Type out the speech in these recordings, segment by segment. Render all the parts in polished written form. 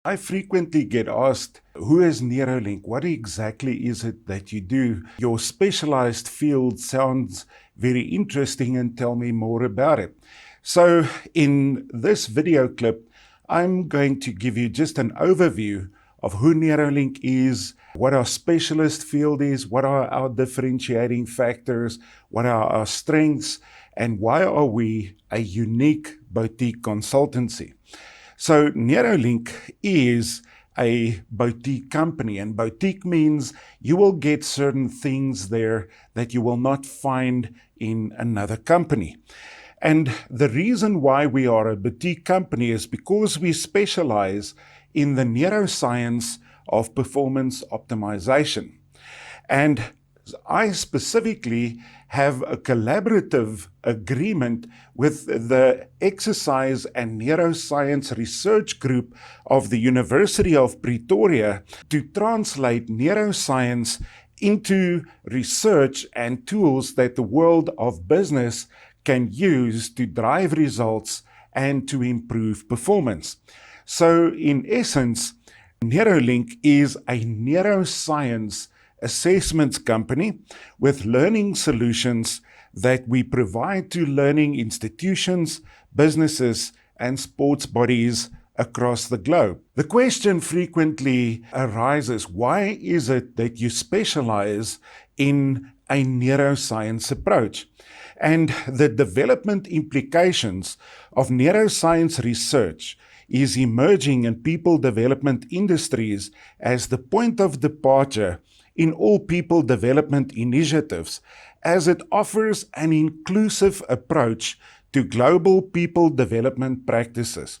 I frequently get asked, who is Neuro-Link? What exactly is it that you do? Your specialized field sounds very interesting, and tell me more about it. So in this video clip, I'm going to give you just an overview of who Neuro-Link is, what our specialist field is, what are our differentiating factors, what are our strengths, and why are we a unique boutique consultancy. So Neuro-Link is a boutique company, and boutique means you will get certain things there that you will not find in another company. And the reason why we are a boutique company is because we specialize in the neuroscience of performance optimization. And I specifically have a collaborative agreement with the Exercise and Neuroscience Research Group of the University of Pretoria to translate neuroscience into research and tools that the world of business can use to drive results and to improve performance. So in essence, Neuro-Link is a neuroscience assessments company with learning solutions that we provide to learning institutions, businesses, and sports bodies across the globe. The question frequently arises, why is it that you specialize in a neuroscience approach? And the development implications of neuroscience research is emerging in people development industries as the point of departure in all people development initiatives, as it offers an inclusive approach to global people development practices.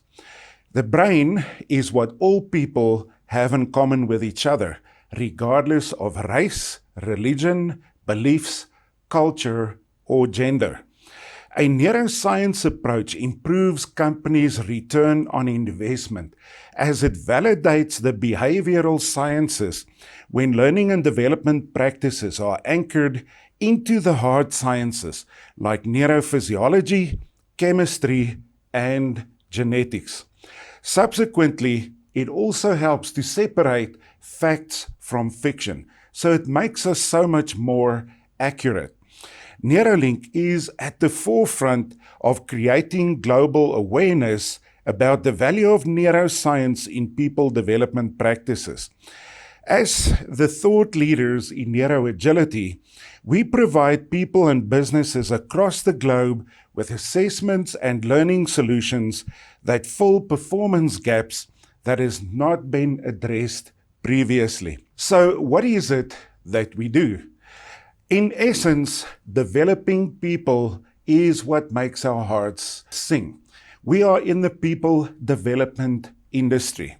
The brain is what all people have in common with each other, regardless of race, religion, beliefs, culture, or gender. A neuroscience approach improves companies' return on investment as it validates the behavioral sciences when learning and development practices are anchored into the hard sciences like neurophysiology, chemistry, and genetics. Subsequently, it also helps to separate facts from fiction, so it makes us so much more accurate. Neuro-Link is at the forefront of creating global awareness about the value of neuroscience in people development practices. As the thought leaders in Neuro-Agility, we provide people and businesses across the globe with assessments and learning solutions that fill performance gaps that has not been addressed previously. So what is it that we do? In essence, developing people is what makes our hearts sing. We are in the people development industry.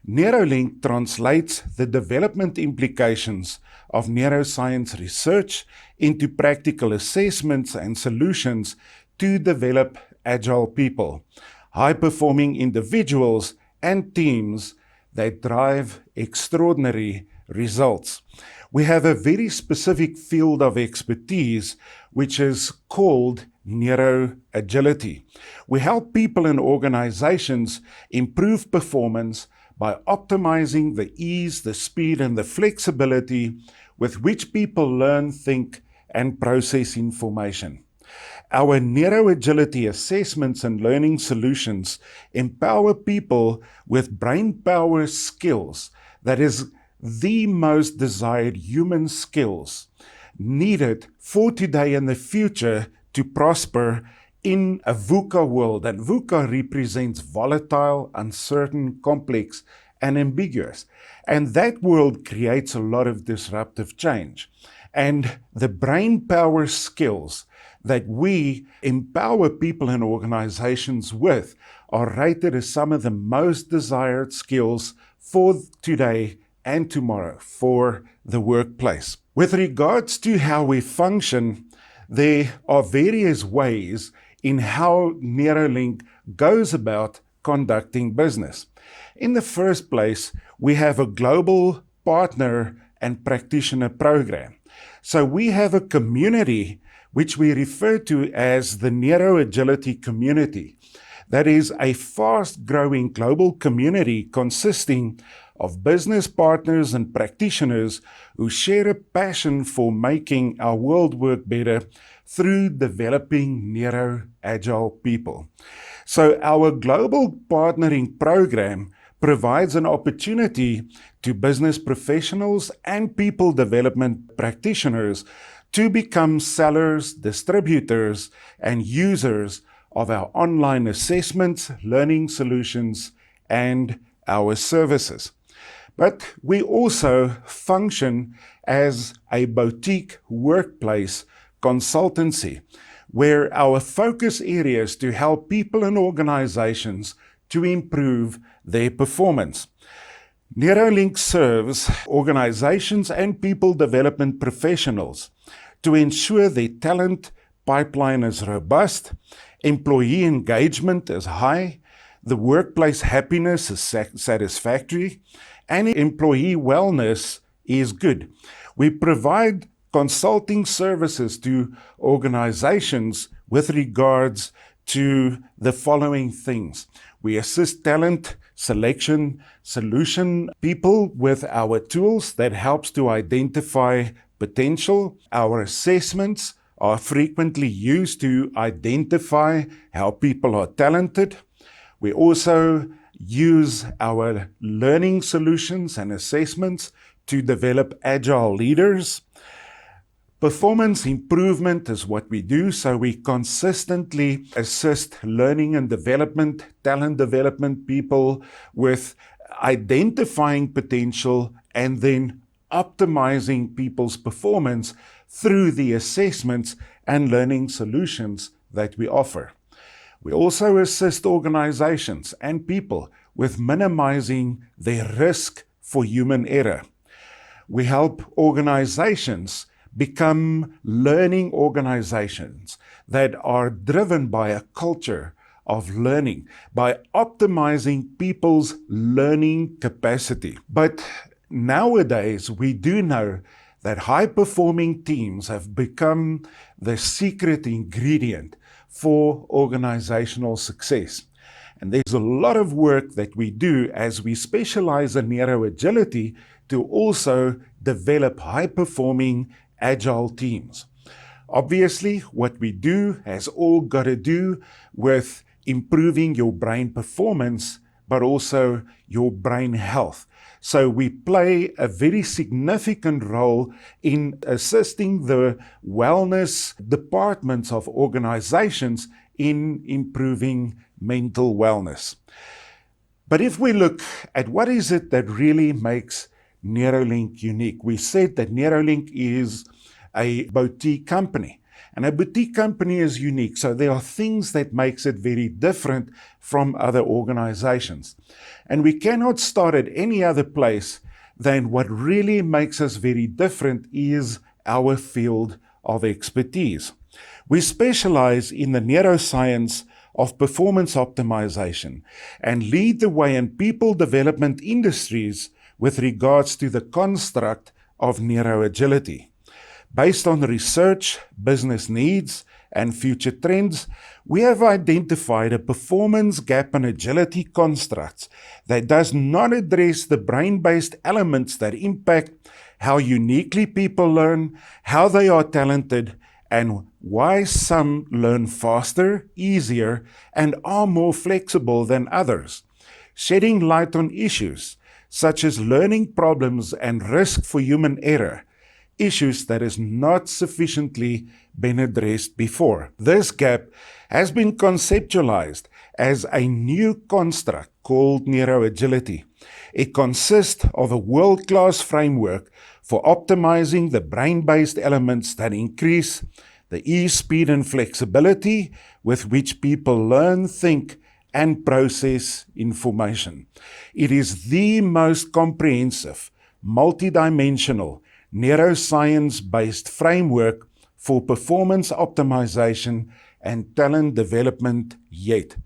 Neuro-Link translates the development implications of neuroscience research into practical assessments and solutions to develop agile people, high-performing individuals and teams that drive extraordinary results. We have a very specific field of expertise, which is called Neuro-Agility. We help people and organizations improve performance by optimizing the ease, the speed, and the flexibility with which people learn, think, and process information. Our Neuro-Agility assessments and learning solutions empower people with brain power skills that is the most desired human skills needed for today and the future to prosper in a VUCA world. And VUCA represents volatile, uncertain, complex, and ambiguous. And that world creates a lot of disruptive change. And the brain power skills that we empower people and organizations with are rated as some of the most desired skills for today and tomorrow for the workplace. With regards to how we function, there are various ways in how Neuro-Link goes about conducting business. In the first place, we have a global partner and practitioner program. So we have a community which we refer to as the Neuro-Agility community that is a fast-growing global community consisting of business partners and practitioners who share a passion for making our world work better through developing neuro-agile people. So our global partnering program provides an opportunity to business professionals and people development practitioners to become sellers, distributors, and users of our online assessments, learning solutions, and our services. But we also function as a boutique workplace consultancy, where our focus areas to help people and organizations to improve their performance. Neuro-Link serves organizations and people development professionals to ensure their talent pipeline is robust, employee engagement is high, the workplace happiness is satisfactory, and employee wellness is good. We provide consulting services to organizations with regards to the following things. We assist talent selection solution people with our tools that helps to identify potential. Our assessments are frequently used to identify how people are talented. We also use our learning solutions and assessments to develop agile leaders. Performance improvement is what we do, so we consistently assist learning and development, talent development people with identifying potential and then optimizing people's performance through the assessments and learning solutions that we offer. We also assist organizations and people with minimizing their risk for human error. We help organizations become learning organizations that are driven by a culture of learning, by optimizing people's learning capacity. But nowadays, we do know that high-performing teams have become the secret ingredient for organizational success. And there's a lot of work that we do as we specialize in Neuro-Agility to also develop high-performing agile teams. Obviously, what we do has all got to do with improving your brain performance, but also your brain health. So we play a very significant role in assisting the wellness departments of organizations in improving mental wellness. But if we look at what is it that really makes Neuro-Link unique, we said that Neuro-Link is a boutique company. And a boutique company is unique, so there are things that makes it very different from other organizations. And we cannot start at any other place than what really makes us very different is our field of expertise. We specialize in the neuroscience of performance optimization and lead the way in people development industries with regards to the construct of Neuro-Agility. Based on research, business needs, and future trends, we have identified a performance gap in agility constructs that does not address the brain-based elements that impact how uniquely people learn, how they are talented, and why some learn faster, easier, and are more flexible than others, shedding light on issues such as learning problems and risk for human error, issues that has not sufficiently been addressed before. This gap has been conceptualized as a new construct called Neuro-Agility. It consists of a world-class framework for optimizing the brain-based elements that increase the ease, speed, and flexibility with which people learn, think, and process information. It is the most comprehensive, multidimensional, neuroscience-based framework for performance optimization and talent development yet.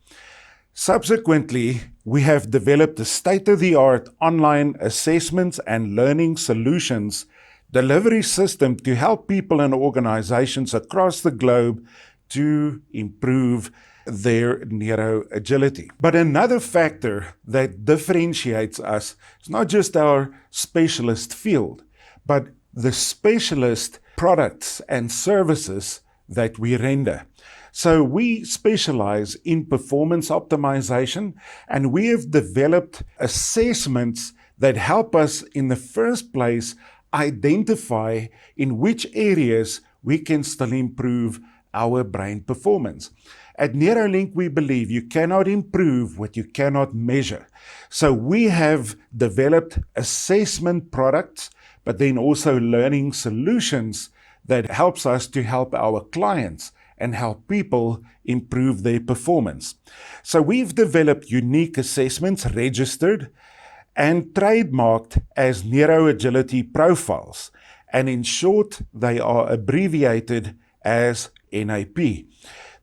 Subsequently, we have developed a state-of-the-art online assessments and learning solutions delivery system to help people and organizations across the globe to improve their neuro-agility. But another factor that differentiates us is not just our specialist field, but the specialist products and services that we render. So we specialize in performance optimization, and we have developed assessments that help us in the first place identify in which areas we can still improve our brain performance. At Neuro-Link, we believe you cannot improve what you cannot measure. So we have developed assessment products, but then also learning solutions that helps us to help our clients and help people improve their performance. So we've developed unique assessments registered and trademarked as Neuro-Agility profiles, and in short, they are abbreviated as NAP.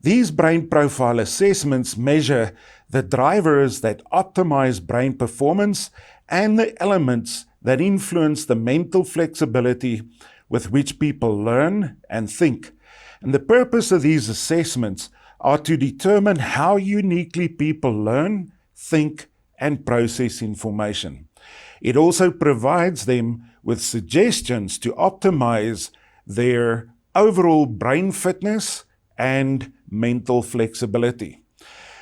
These brain profile assessments measure the drivers that optimize brain performance and the elements that influence the mental flexibility with which people learn and think. And the purpose of these assessments are to determine how uniquely people learn, think, and process information. It also provides them with suggestions to optimize their overall brain fitness and mental flexibility.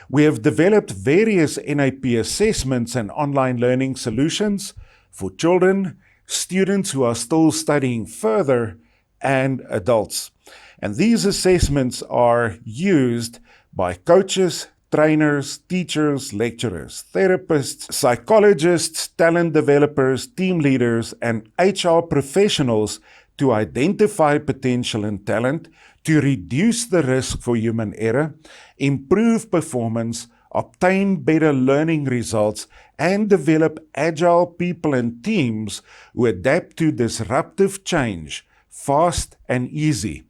We have developed various NAP assessments and online learning solutions for children, students who are still studying further, and adults. And these assessments are used by coaches, trainers, teachers, lecturers, therapists, psychologists, talent developers, team leaders, and HR professionals to identify potential and talent, to reduce the risk for human error, improve performance, obtain better learning results, and develop agile people and teams who adapt to disruptive change fast and easy,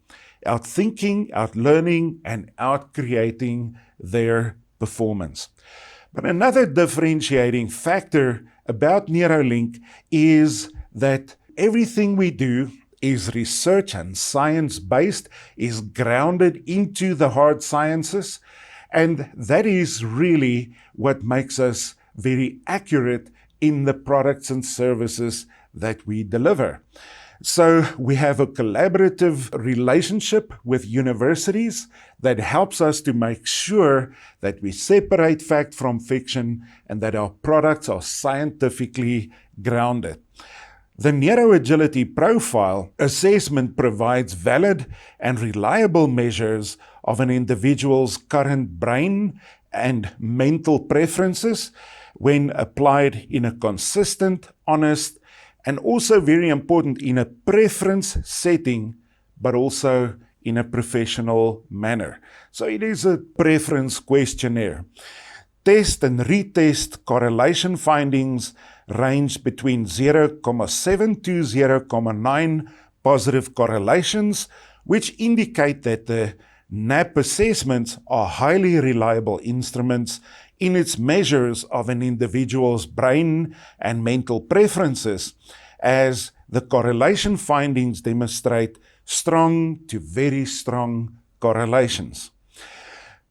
outthinking, outlearning, and outcreating their performance. But another differentiating factor about Neuro-Link is that everything we do is research and science-based, is grounded into the hard sciences, and that is really what makes us very accurate in the products and services that we deliver. So we have a collaborative relationship with universities that helps us to make sure that we separate fact from fiction and that our products are scientifically grounded. The Neuro-Agility Profile assessment provides valid and reliable measures of an individual's current brain and mental preferences when applied in a consistent, honest, and also very important in a preference setting, but also in a professional manner. So it is a preference questionnaire. Test and retest correlation findings range between 0.7 to 0.9 positive correlations, which indicate that the NAP assessments are highly reliable instruments in its measures of an individual's brain and mental preferences, as the correlation findings demonstrate strong to very strong correlations.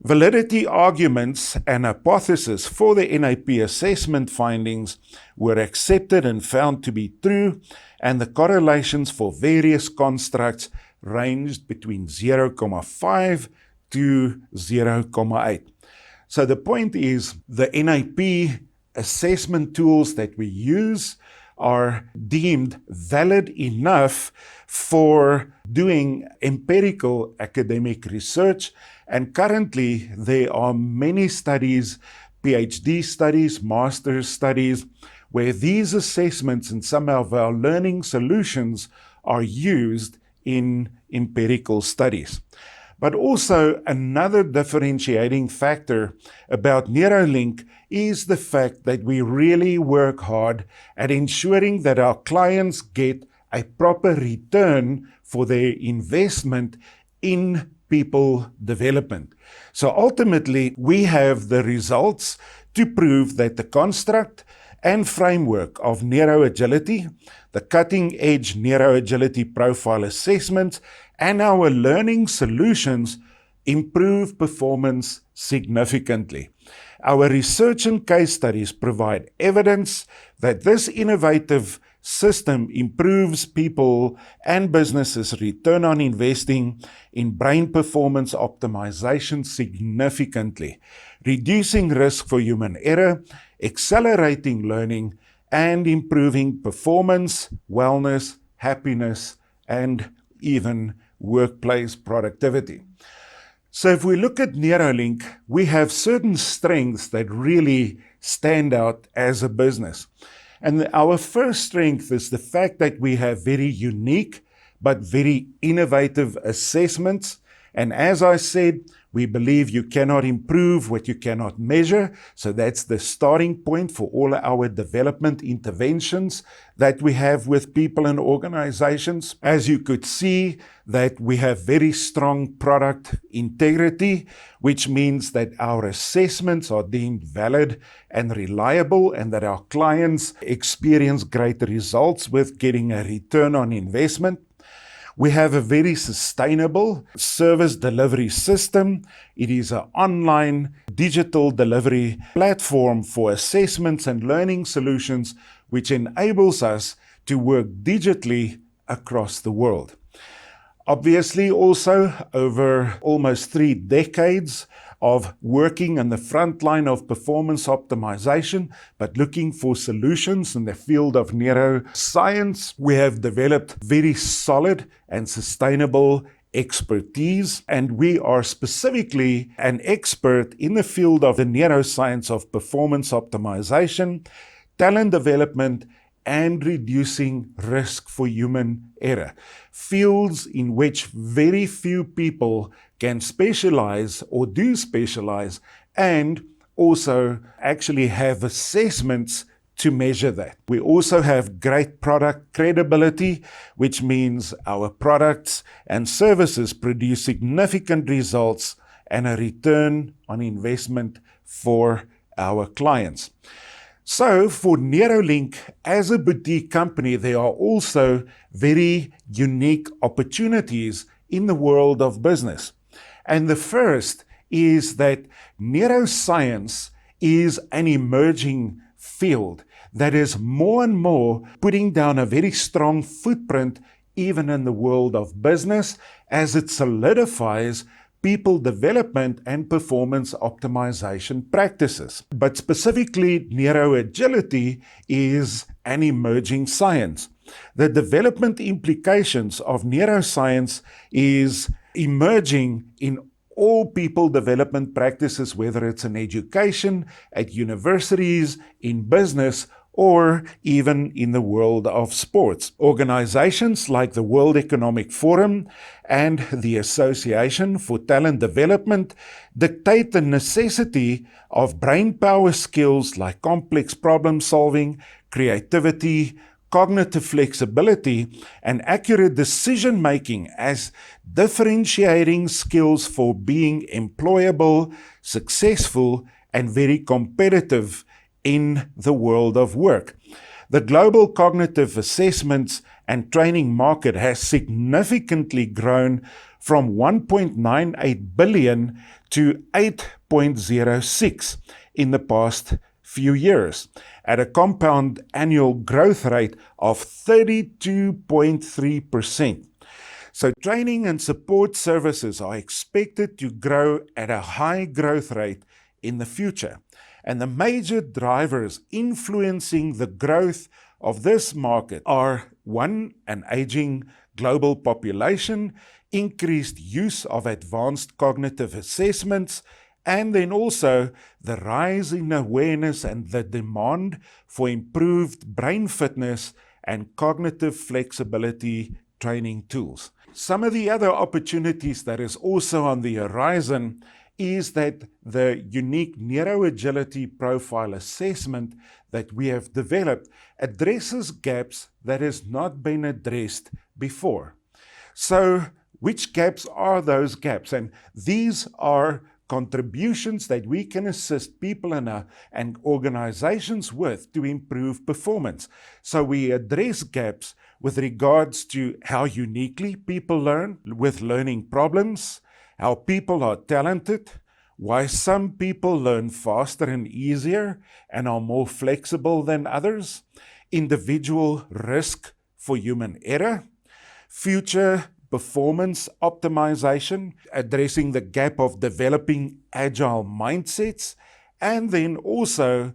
Validity arguments and hypotheses for the NAP assessment findings were accepted and found to be true, and the correlations for various constructs ranged between 0.5 to 0.8. So the point is, the NAP assessment tools that we use are deemed valid enough for doing empirical academic research, and currently there are many studies, PhD studies, master's studies, where these assessments and some of our learning solutions are used in empirical studies. But also another differentiating factor about Neuro-Link is the fact that we really work hard at ensuring that our clients get a proper return for their investment in people development. So ultimately, we have the results to prove that the construct and framework of Neuro-Agility, the cutting-edge Neuro-Agility profile assessments, and our learning solutions improve performance significantly. Our research and case studies provide evidence that this innovative system improves people and businesses' return on investing in brain performance optimization significantly, reducing risk for human error, accelerating learning, and improving performance, wellness, happiness, and even workplace productivity. So if we look at Neuro-Link, we have certain strengths that really stand out as a business. And our first strength is the fact that we have very unique but very innovative assessments. And as I said, we believe you cannot improve what you cannot measure. So that's the starting point for all our development interventions that we have with people and organizations. As you could see, that we have very strong product integrity, which means that our assessments are deemed valid and reliable, and that our clients experience great results with getting a return on investment. We have a very sustainable service delivery system. It is an online digital delivery platform for assessments and learning solutions, which enables us to work digitally across the world. Obviously, also over almost 3 decades of working in the front line of performance optimization, but looking for solutions in the field of neuroscience, we have developed very solid and sustainable expertise, and we are specifically an expert in the field of the neuroscience of performance optimization, talent development, and reducing risk for human error. Fields in which very few people can specialize or do specialize, and also actually have assessments to measure that. We also have great product credibility, which means our products and services produce significant results and a return on investment for our clients. So for Neuro-Link, as a boutique company, there are also very unique opportunities in the world of business. And the first is that neuroscience is an emerging field that is more and more putting down a very strong footprint even in the world of business, as it solidifies people development and performance optimization practices. But specifically, Neuro-Agility is an emerging science. The development implications of neuroscience is emerging in all people development practices, whether it's in education, at universities, in business, or even in the world of sports. Organizations like the World Economic Forum and the Association for Talent Development dictate the necessity of brain power skills like complex problem solving, creativity, cognitive flexibility, and accurate decision making as differentiating skills for being employable, successful, and very competitive in the world of work. The global cognitive assessments and training market has significantly grown from 1.98 billion to 8.06 in the past few years, at a compound annual growth rate of 32.3%. So training and support services are expected to grow at a high growth rate in the future. And the major drivers influencing the growth of this market are: 1, an aging global population, increased use of advanced cognitive assessments, and then also the rise in awareness and the demand for improved brain fitness and cognitive flexibility training tools. Some of the other opportunities that is also on the horizon is that the unique Neuro-Agility profile assessment that we have developed addresses gaps that has not been addressed before. So which gaps are those gaps? And these are contributions that we can assist people and organizations with to improve performance. So we address gaps with regards to how uniquely people learn with learning problems, how people are talented, why some people learn faster and easier and are more flexible than others, individual risk for human error, future performance optimization, addressing the gap of developing agile mindsets, and then also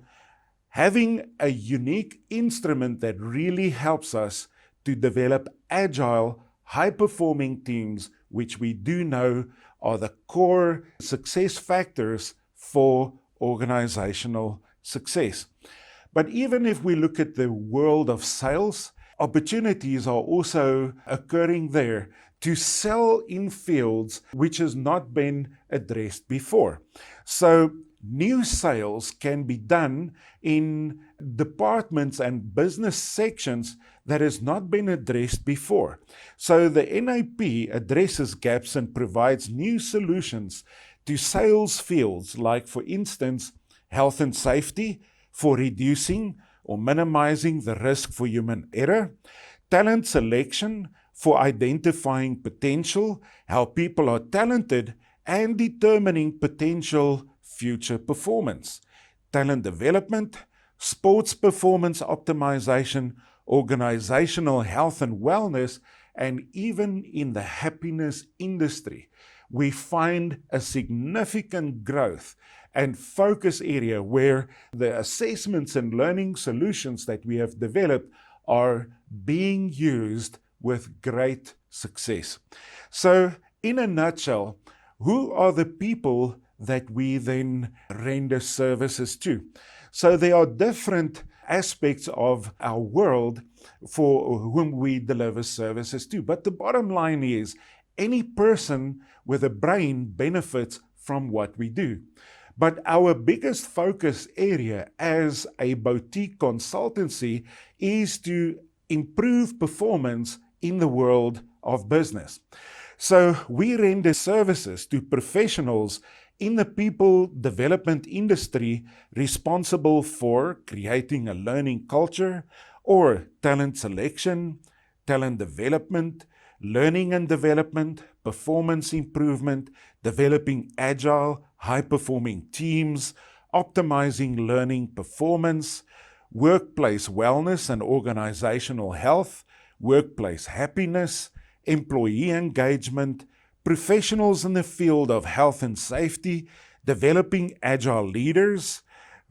having a unique instrument that really helps us to develop agile, high-performing teams, which we do know are the core success factors for organizational success. But even if we look at the world of sales, opportunities are also occurring there to sell in fields which has not been addressed before. So new sales can be done in departments and business sections that has not been addressed before. So the NAP addresses gaps and provides new solutions to sales fields like, for instance, health and safety for reducing or minimizing the risk for human error, talent selection for identifying potential, how people are talented, and determining potential future performance, talent development, sports performance optimization, organizational health and wellness, and even in the happiness industry, we find a significant growth and focus area where the assessments and learning solutions that we have developed are being used with great success. So, in a nutshell, who are the people that we then render services to? So there are different aspects of our world for whom we deliver services to. But the bottom line is, any person with a brain benefits from what we do. But our biggest focus area as a boutique consultancy is to improve performance in the world of business. So we render services to professionals in the people development industry responsible for creating a learning culture or talent selection, talent development, learning and development, performance improvement, developing agile, high-performing teams, optimizing learning performance, workplace wellness and organizational health, workplace happiness, employee engagement, professionals in the field of health and safety, developing agile leaders,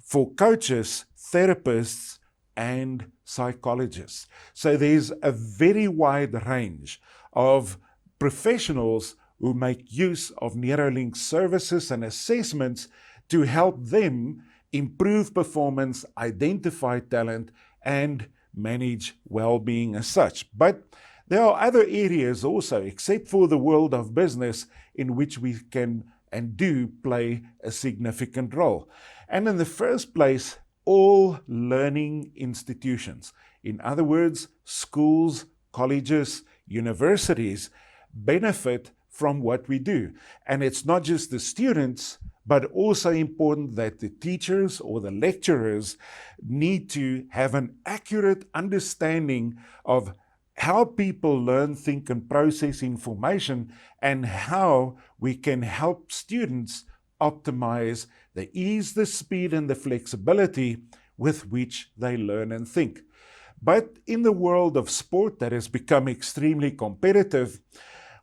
for coaches, therapists, and psychologists. So there's a very wide range of professionals who make use of Neuro-Link services and assessments to help them improve performance, identify talent, and manage well-being as such. But there are other areas also, except for the world of business, in which we can and do play a significant role. And in the first place, all learning institutions, in other words, schools, colleges, universities, benefit from what we do. And it's not just the students, but also important that the teachers or the lecturers need to have an accurate understanding of how people learn, think, and process information, and how we can help students optimize the ease, the speed, and the flexibility with which they learn and think. But in the world of sport that has become extremely competitive,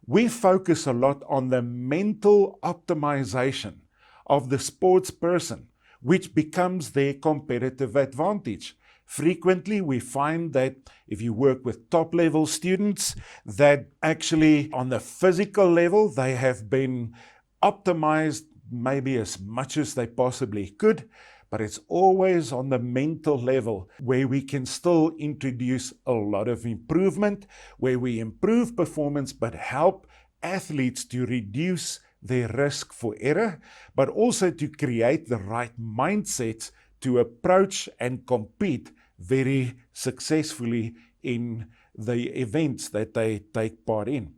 we focus a lot on the mental optimization of the sports person, which becomes their competitive advantage. Frequently, we find that if you work with top-level students, that actually on the physical level, they have been optimized maybe as much as they possibly could, but it's always on the mental level where we can still introduce a lot of improvement, where we improve performance but help athletes to reduce their risk for error, but also to create the right mindsets to approach and compete very successfully in the events that they take part in.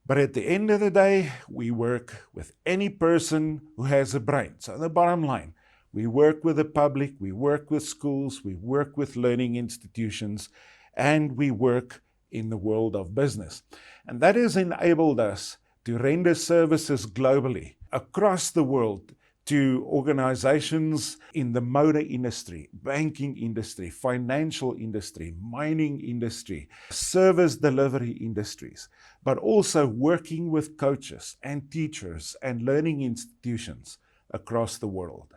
But at the end of the day, we work with any person who has a brain. So the bottom line, we work with the public, we work with schools, we work with learning institutions, and we work in the world of business. And that has enabled us to render services globally, across the world, to organizations in the motor industry, banking industry, financial industry, mining industry, service delivery industries, but also working with coaches and teachers and learning institutions across the world.